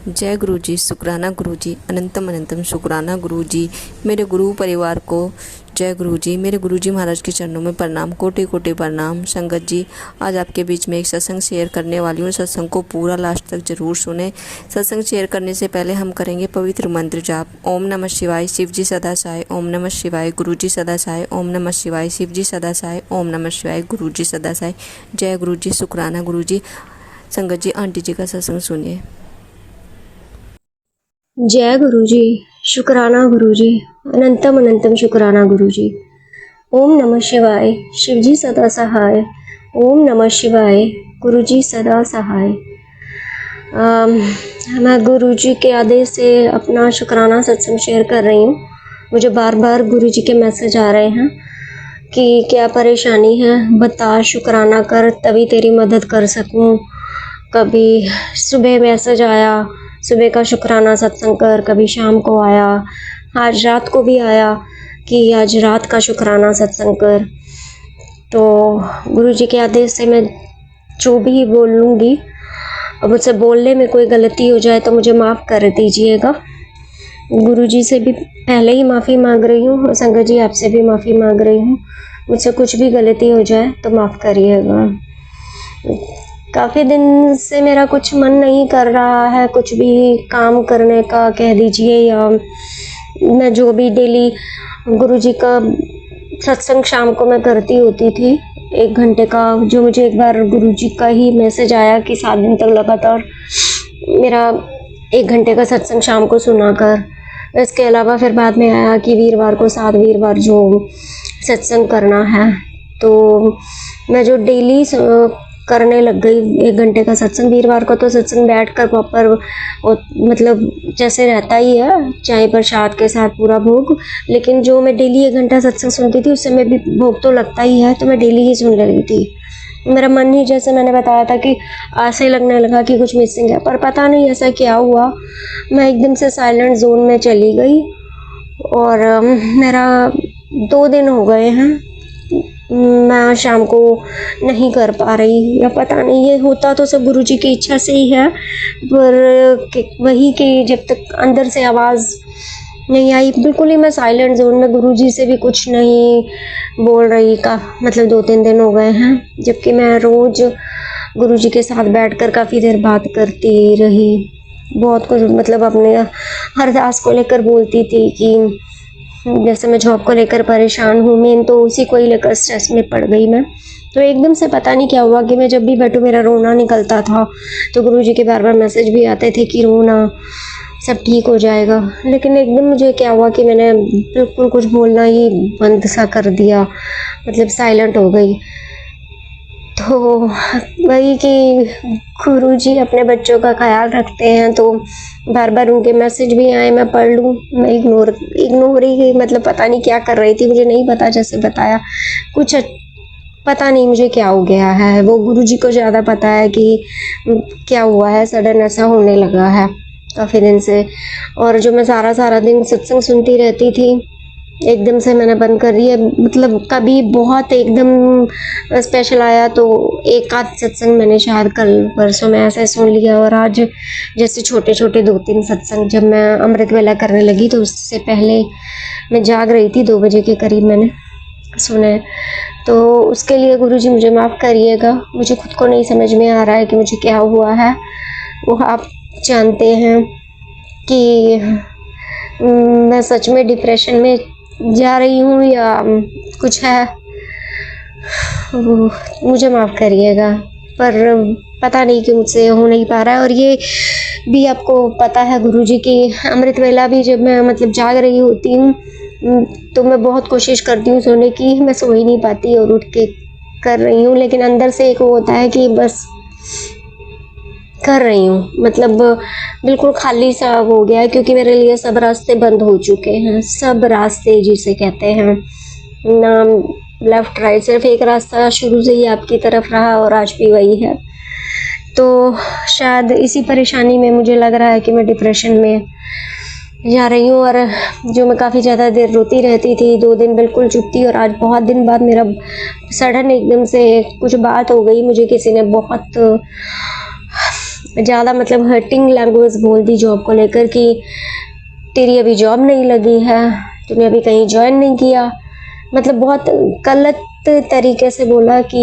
जय गुरु जी, शुक्राना गुरु जी, अनंतम अनंतम शुक्राना गुरु जी। मेरे गुरु परिवार को जय गुरु जी। मेरे गुरु जी महाराज के चरणों में प्रणाम, कोटि कोटि प्रणाम। संगत जी, आज आपके बीच में एक सत्संग शेयर करने वाली हूँ। सत्संग को पूरा लास्ट तक जरूर सुने। सत्संग शेयर करने से पहले हम करेंगे पवित्र मंत्र जाप। ओम नमः शिवाय, शिव जी सदा सहाय। ओम नमः शिवाय, गुरु जी सदा सहाय। ओम नमः शिवाय, शिव जी सदा सहाय। ओम नमः शिवाय, गुरु जी सदा सहाय। जय गुरु जी, शुक्राना गुरु जी। संगत जी, आंटी जी का सत्संग सुनिए। जय गुरु जी, शुक्राना गुरु जी, अनंतम अनंतम शुक्राना गुरु जी। ओम नमः शिवाय, शिव जी सदा सहाय। ओम नमः शिवाय, गुरु जी सदा सहाय। मैं गुरु जी के आदेश से अपना शुक्राना सत्संग शेयर कर रही हूँ। मुझे बार बार गुरु जी के मैसेज आ रहे हैं कि क्या परेशानी है, बता, शुक्राना कर तभी तेरी मदद कर सकूँ। कभी सुबह मैसेज आया, सुबह का शुक्राना सत्संग कर, कभी शाम को आया, आज रात को भी आया कि आज रात का शुक्राना सत्संग कर। तो गुरु जी के आदेश से मैं जो भी बोलूँगी, अब मुझसे बोलने में कोई गलती हो जाए तो मुझे माफ़ कर दीजिएगा। गुरु जी से भी पहले ही माफ़ी मांग रही हूँ और संगत जी आपसे भी माफ़ी मांग रही हूँ। मुझसे कुछ भी गलती हो जाए तो माफ़ करिएगा। काफ़ी दिन से मेरा कुछ मन नहीं कर रहा है कुछ भी काम करने का, कह दीजिए, या मैं जो भी डेली गुरुजी का सत्संग शाम को मैं करती होती थी 1 घंटे का, जो मुझे एक बार गुरुजी का ही मैसेज आया कि 7 दिन तक लगातार मेरा 1 घंटे का सत्संग शाम को सुना कर। इसके अलावा फिर बाद में आया कि वीरवार को 7 वीरवार जो सत्संग करना है, तो मैं जो डेली करने लग गई 1 घंटे का सत्संग। वीरवार को तो सत्संग बैठ कर प्रॉपर मतलब जैसे रहता ही है, चाय प्रसाद के साथ पूरा भोग, लेकिन जो मैं डेली 1 घंटा सत्संग सुनती थी उस समय भी भोग तो लगता ही है, तो मैं डेली ही सुन रही थी। मेरा मन ही, जैसे मैंने बताया था कि ऐसे लगने लगा कि कुछ मिसिंग है, पर पता नहीं ऐसा क्या हुआ, मैं एकदम से साइलेंट जोन में चली गई। और मेरा 2 दिन हो गए हैं मैं शाम को नहीं कर पा रही, या पता नहीं ये होता तो सब गुरुजी की इच्छा से ही है, पर वही कि जब तक अंदर से आवाज़ नहीं आई, बिल्कुल ही मैं साइलेंट जोन में, गुरुजी से भी कुछ नहीं बोल रही का मतलब 2-3 दिन हो गए हैं, जबकि मैं रोज़ गुरुजी के साथ बैठकर काफ़ी देर बात करती रही, बहुत कुछ मतलब अपने हर दास को लेकर बोलती थी कि जैसे मैं जॉब को लेकर परेशान हूँ, मेन तो उसी को ही लेकर स्ट्रेस में पड़ गई मैं। तो एकदम से पता नहीं क्या हुआ कि मैं जब भी बैठूँ मेरा रोना निकलता था, तो गुरुजी के बार बार मैसेज भी आते थे कि रोना, सब ठीक हो जाएगा। लेकिन एकदम मुझे क्या हुआ कि मैंने बिल्कुल कुछ बोलना ही बंद सा कर दिया, मतलब साइलेंट हो गई। तो वही कि गुरुजी अपने बच्चों का ख्याल रखते हैं, तो बार बार उनके मैसेज भी आए, मैं पढ़ लूँ, मैं इग्नोर ही, मतलब पता नहीं क्या कर रही थी, मुझे नहीं पता, जैसे बताया कुछ पता नहीं मुझे क्या हो गया है, वो गुरुजी को ज़्यादा पता है कि क्या हुआ है, सडन ऐसा होने लगा है काफ़ी दिन से। और जो मैं सारा दिन सत्संग सुनती रहती थी, एकदम से मैंने बंद कर दिया। मतलब कभी बहुत एकदम स्पेशल आया तो एक आध सत्संग मैंने शायद कल परसों में ऐसे सुन लिया, और आज जैसे छोटे 2-3 सत्संग जब मैं अमृत वेला करने लगी, तो उससे पहले मैं जाग रही थी, 2 बजे के करीब मैंने सुने। तो उसके लिए गुरुजी मुझे माफ़ करिएगा, मुझे खुद को नहीं समझ में आ रहा है कि मुझे क्या हुआ है। वो आप जानते हैं कि मैं सच में डिप्रेशन में जा रही हूँ या कुछ है, मुझे माफ़ करिएगा, पर पता नहीं कि मुझसे हो नहीं पा रहा है। और ये भी आपको पता है गुरुजी की अमृत वेला भी जब मैं मतलब जाग रही होती हूँ, तो मैं बहुत कोशिश करती हूँ सोने की, मैं सो ही नहीं पाती और उठ के कर रही हूँ, लेकिन अंदर से एक होता है कि बस कर रही हूँ, मतलब बिल्कुल खाली सा हो गया है, क्योंकि मेरे लिए सब रास्ते बंद हो चुके हैं, सब रास्ते जिसे कहते हैं ना, लेफ्ट राइट, सिर्फ एक रास्ता शुरू से ही आपकी तरफ रहा और आज भी वही है। तो शायद इसी परेशानी में मुझे लग रहा है कि मैं डिप्रेशन में जा रही हूँ। और जो मैं काफ़ी ज़्यादा देर रोती रहती थी, 2 दिन बिल्कुल चुप थी, और आज बहुत दिन बाद मेरा सडन एकदम से कुछ बात हो गई, मुझे किसी ने बहुत ज़्यादा मतलब हर्टिंग लैंग्वेज बोल दी जॉब को लेकर कि तेरी अभी जॉब नहीं लगी है, तूने अभी कहीं ज्वाइन नहीं किया। मतलब बहुत गलत तरीके से बोला कि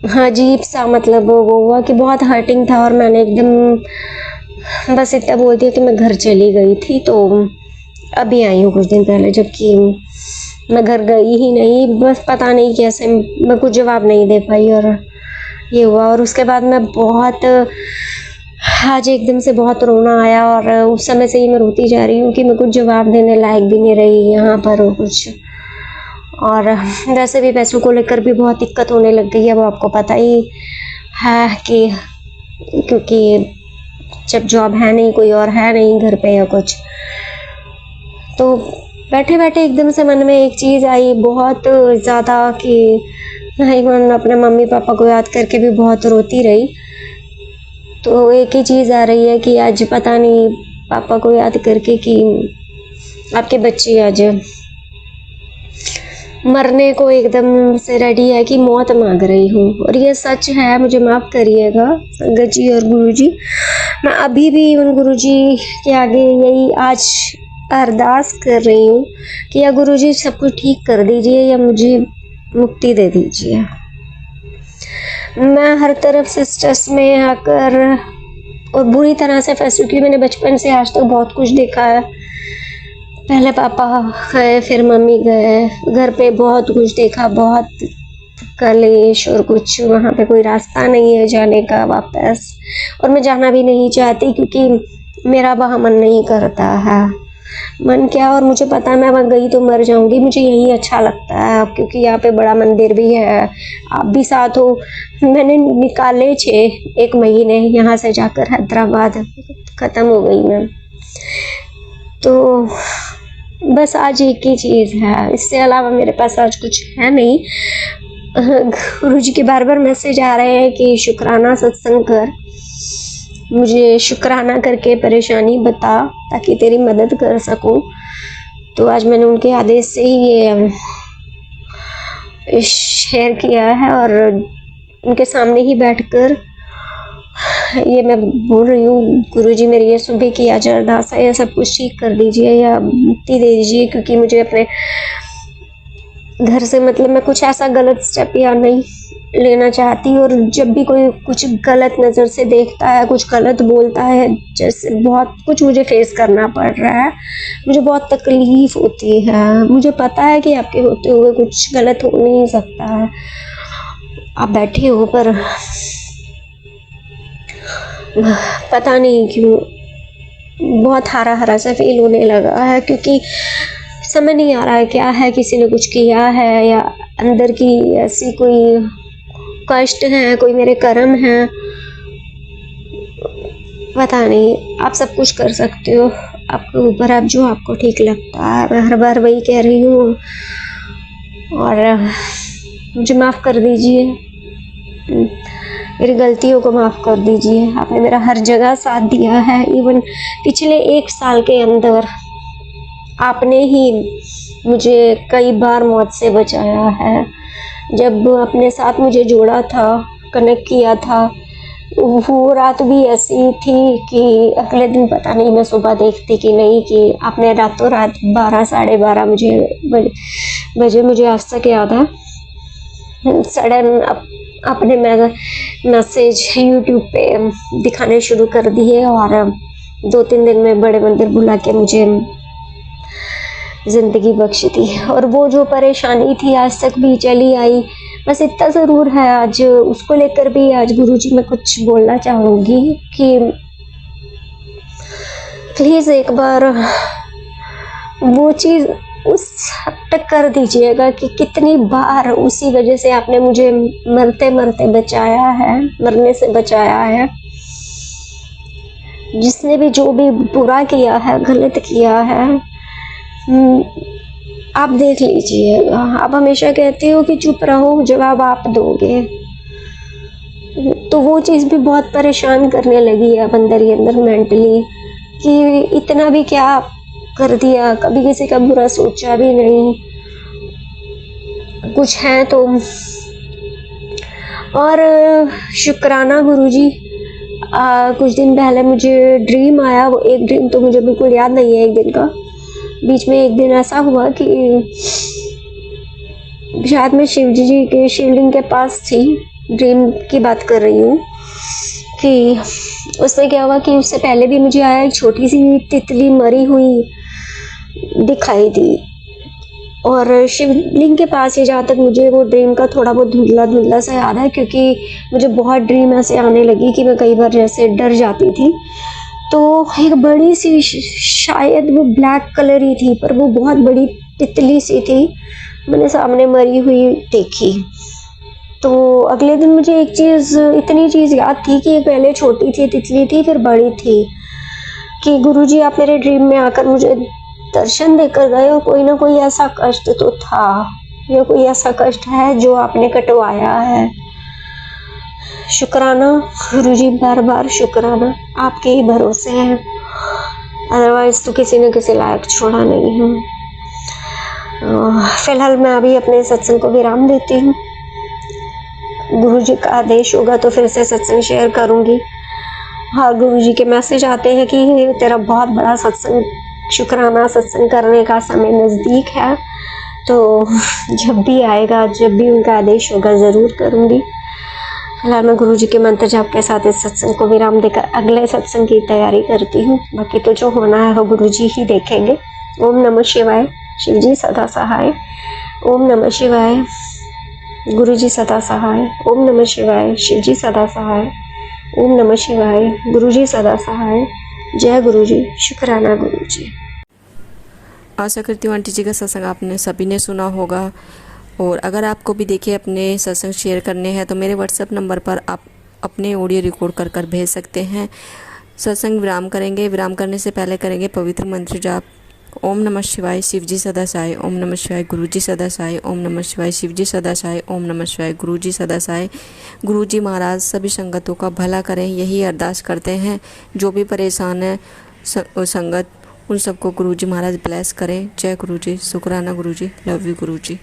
हाँ, अजीब सा मतलब वो हुआ कि बहुत हर्टिंग था। और मैंने एकदम बस इतना बोल दिया कि मैं घर चली गई थी, तो अभी आई हूँ कुछ दिन पहले, जबकि मैं घर गई ही नहीं। बस पता नहीं कैसे मैं कुछ जवाब नहीं दे पाई और ये हुआ। और उसके बाद मैं बहुत आज एकदम से बहुत रोना आया और उस समय से ही मैं रोती जा रही हूँ कि मैं कुछ जवाब देने लायक भी नहीं रही यहाँ पर और कुछ। और वैसे भी पैसों को लेकर भी बहुत दिक्कत होने लग गई है, वो आपको पता ही है कि क्योंकि जब जॉब है नहीं, कोई और है नहीं घर पे या कुछ, तो बैठे बैठे एकदम से मन में एक चीज़ आई बहुत ज़्यादा कि मैं इवन अपने मम्मी पापा को याद करके भी बहुत रोती रही। तो एक ही चीज़ आ रही है कि आज पता नहीं पापा को याद करके कि आपके बच्चे आज मरने को एकदम से रेडी है कि मौत मांग रही हूँ। और ये सच है, मुझे माफ़ करिएगा संगत जी और गुरुजी। मैं अभी भी उन गुरुजी के आगे यही आज अरदास कर रही हूँ कि या गुरुजी सब कुछ ठीक कर दीजिए या मुझे मुक्ति दे दीजिए। मैं हर तरफ से स्ट्रेस में आकर और बुरी तरह से फंसी, क्योंकि मैंने बचपन से आज तक बहुत कुछ देखा है। पहले पापा गए, फिर मम्मी गए, घर पे बहुत कुछ देखा, बहुत कलेश और कुछ। वहाँ पे कोई रास्ता नहीं है जाने का वापस, और मैं जाना भी नहीं चाहती क्योंकि मेरा वहाँ मन नहीं करता है। मन क्या, और मुझे पता है मैं वहाँ गई तो मर जाऊंगी, मुझे यही अच्छा लगता है क्योंकि यहाँ पे बड़ा मंदिर भी है, आप भी साथ हो। मैंने निकाले 1 महीने यहाँ से जाकर हैदराबाद, ख़त्म हो गई मैं। तो बस आज एक ही चीज़ है, इससे अलावा मेरे पास आज कुछ है नहीं। गुरुजी के बार बार मैसेज आ रहे हैं कि शुक्राना सत्संग कर, मुझे शुक्राना करके परेशानी बता ताकि तेरी मदद कर सकूं। तो आज मैंने उनके आदेश से ही ये शेयर किया है और उनके सामने ही बैठकर ये मैं बोल रही हूँ, गुरुजी मेरी ये सुबह की आज अरदास है, या सब कुछ ठीक कर दीजिए या मुक्ति दे दीजिए, क्योंकि मुझे अपने घर से मतलब मैं कुछ ऐसा गलत स्टेप या नहीं लेना चाहती। और जब भी कोई कुछ गलत नज़र से देखता है, कुछ गलत बोलता है, जैसे बहुत कुछ मुझे फेस करना पड़ रहा है, मुझे बहुत तकलीफ़ होती है। मुझे पता है कि आपके होते हुए कुछ गलत हो नहीं सकता है, आप बैठे हो, पर पता नहीं क्यों बहुत हरा हरा सा फील होने लगा है, क्योंकि समझ नहीं आ रहा है क्या है, किसी ने कुछ किया है या अंदर की ऐसी कोई कष्ट है, कोई मेरे कर्म हैं, पता नहीं। आप सब कुछ कर सकते हो, आपके ऊपर, आप जो आपको ठीक लगता है। मैं हर बार वही कह रही हूँ और मुझे माफ़ कर दीजिए, मेरी गलतियों को माफ़ कर दीजिए। आपने मेरा हर जगह साथ दिया है, इवन पिछले 1 साल के अंदर आपने ही मुझे कई बार मौत से बचाया है। जब अपने साथ मुझे जोड़ा था, कनेक्ट किया था, वो रात भी ऐसी थी कि अगले दिन पता नहीं मैं सुबह देखती कि नहीं कि आपने रातों रात 12 साढ़े 12 बजे मुझे आज तक याद है सडन अपने मैसेज यूट्यूब पे दिखाने शुरू कर दिए और 2-3 दिन में बड़े मंदिर बुला के मुझे ज़िंदगी बख्शी थी। और वो जो परेशानी थी आज तक भी चली आई। बस इतना ज़रूर है, आज उसको लेकर भी आज गुरुजी मैं कुछ बोलना चाहूँगी कि प्लीज़ एक बार वो चीज़ उस हद तक कर दीजिएगा कि कितनी बार उसी वजह से आपने मुझे मरते मरते बचाया है, मरने से बचाया है। जिसने भी जो भी बुरा किया है, गलत किया है, आप देख लीजिएगा। आप हमेशा कहते हो कि चुप रहो, जवाब आप दोगे, तो वो चीज़ भी बहुत परेशान करने लगी है अंदर ही अंदर मेंटली कि इतना भी क्या कर दिया, कभी किसी का बुरा सोचा भी नहीं, कुछ है तो। और शुक्राना गुरुजी, कुछ दिन पहले मुझे ड्रीम आया, वो एक ड्रीम तो मुझे बिल्कुल याद नहीं है एक दिन का। बीच में एक दिन ऐसा हुआ कि शायद मैं शिव जी के शिवलिंग के पास थी, ड्रीम की बात कर रही हूँ, कि उसमें क्या हुआ कि उससे पहले भी मुझे आया एक छोटी सी तितली मरी हुई दिखाई दी। और शिवलिंग के पास ही, जहाँ तक मुझे वो ड्रीम का थोड़ा बहुत धुंधला धुंधला सा याद है, क्योंकि मुझे बहुत ड्रीम ऐसे आने लगी कि मैं कई बार जैसे डर जाती थी। तो एक बड़ी सी शायद वो ब्लैक कलर ही थी, पर वो बहुत बड़ी तितली सी थी, मैंने सामने मरी हुई देखी। तो अगले दिन मुझे एक चीज़, इतनी चीज़ याद थी कि पहले छोटी सी तितली थी, फिर बड़ी थी, कि गुरुजी आप मेरे ड्रीम में आकर मुझे दर्शन देकर गए और कोई ना कोई ऐसा कष्ट तो था, या कोई ऐसा कष्ट है जो आपने कटवाया है। शुक्राना गुरुजी, बार बार शुक्राना, आपके ही भरोसे हैं, अदरवाइज तो किसी न किसी लायक छोड़ा नहीं है। फिलहाल मैं अभी अपने सत्संग को विराम देती हूँ। गुरुजी का आदेश होगा तो फिर से सत्संग शेयर करूँगी। हाँ, गुरुजी के मैसेज आते हैं कि तेरा बहुत बड़ा सत्संग, शुक्राना सत्संग करने का समय नज़दीक है, तो जब भी आएगा, जब भी उनका आदेश होगा ज़रूर करूँगी। फिलहाल मैं गुरुजी के मंत्र जाप के साथ इस सत्संग को विराम देकर अगले सत्संग की तैयारी करती हूँ। बाकी तो जो होना है वो गुरुजी ही देखेंगे। ओम नमः शिवाय, शिवजी सदा सहाय। ओम नमः शिवाय, गुरुजी सदा सहाय। ओम नमः शिवाय, शिवजी सदा सहाय। ओम नमः शिवाय, गुरुजी सदा सहाय। जय गुरुजी, शुक्राना गुरुजी। आशा करती हूँ आंटी जी का सत्संग आपने सभी ने सुना होगा, और अगर आपको भी देखिए अपने सत्संग शेयर करने हैं तो मेरे व्हाट्सएप नंबर पर आप अपने ऑडियो रिकॉर्ड कर भेज सकते हैं। सत्संग विराम करेंगे, विराम करने से पहले करेंगे पवित्र मंत्र जाप। ओम नमः शिवाय, शिवजी सदा सहाय। ओम नमः शिवाय, गुरुजी सदा सहाय। ओम नमः शिवाय, शिवजी सदा सहाय। ओम नमः शिवाय, गुरुजी सदा सहाय। गुरुजी महाराज सभी संगतों का भला करें, यही अरदास करते हैं। जो भी परेशान है संगत, उन सबको गुरुजी महाराज ब्लेस करें। जय गुरुजी, शुक्राना गुरुजी, लव यू गुरुजी।